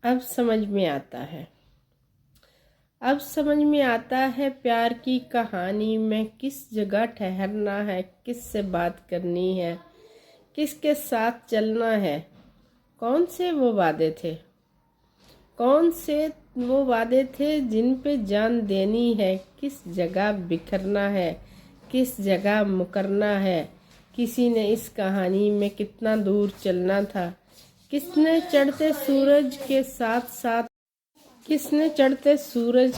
अब समझ में आता है, अब समझ में आता है प्यार की कहानी में किस जगह ठहरना है, किस से बात करनी है, किसके साथ चलना है। कौन से वो वादे थे, कौन से वो वादे थे जिन पे जान देनी है, किस जगह बिखरना है, किस जगह मुकरना है। किसी ने इस कहानी में कितना दूर चलना था, किसने चढ़ते सूरज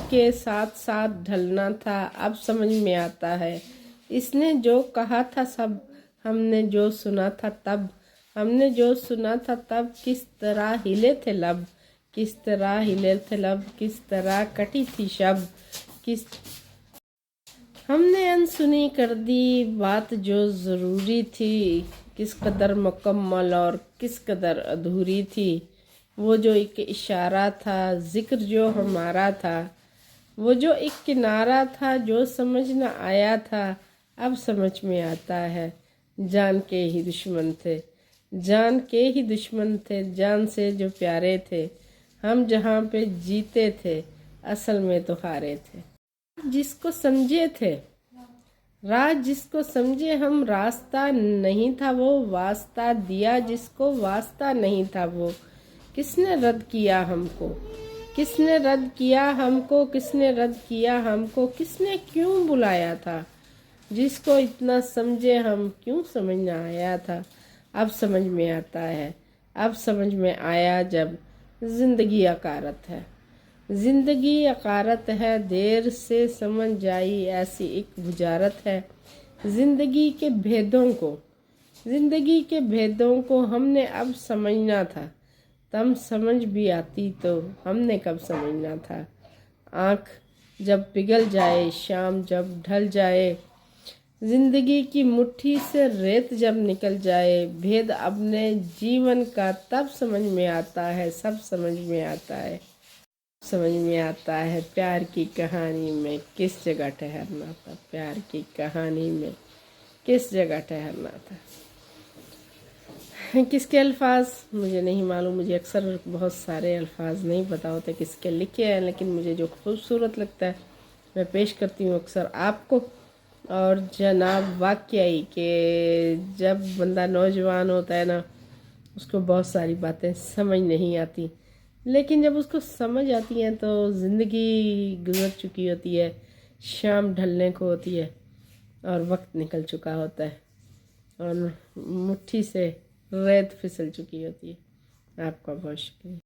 के साथ साथ ढलना था। अब समझ में आता है इसने जो कहा था सब, हमने जो सुना था तब, किस तरह हिले थे लब, किस तरह कटी थी शब, किस हमने अनसुनी कर दी बात जो ज़रूरी थी, किस कदर मुकम्मल और किस कदर अधूरी थी। वो जो एक इशारा था, जिक्र जो हमारा था, वो जो एक किनारा था जो समझ न आया था। अब समझ में आता है जान के ही दुश्मन थे, जान से जो प्यारे थे। हम जहाँ पे जीते थे असल में तो हारे थे। जिसको समझे थे राज, जिसको समझे हम, रास्ता नहीं था वो, वास्ता दिया जिसको, वास्ता नहीं था वो। किसने रद्द किया हमको, किसने क्यों बुलाया था। जिसको इतना समझे हम, क्यों समझ ना आया था। अब समझ में आता है, अब समझ में आया जब जिंदगी अकारत है, देर से समझ आई ऐसी एक बुजारत है। जिंदगी के भेदों को हमने अब समझना था, तब समझ भी आती तो हमने कब समझना था। आँख जब पिघल जाए, शाम जब ढल जाए, जिंदगी की मुट्ठी से रेत जब निकल जाए, भेद अपने जीवन का तब समझ में आता है, सब समझ में आता है। समझ में आता है प्यार की कहानी में किस जगह ठहरना था, प्यार की कहानी में किस जगह ठहरना था। किसके अल्फाज मुझे नहीं मालूम, मुझे अक्सर बहुत सारे अल्फाज नहीं पता होते किसके लिखे हैं, लेकिन मुझे जो खूबसूरत लगता है मैं पेश करती हूँ अक्सर आपको। और जनाब वाकई कि जब बंदा नौजवान होता है ना, उसको बहुत सारी बातें समझ नहीं आती, लेकिन जब उसको समझ आती हैं तो ज़िंदगी गुजर चुकी होती है, शाम ढलने को होती है और वक्त निकल चुका होता है और मुट्ठी से रेत फिसल चुकी होती है। आपका बहुत शुक्रिया।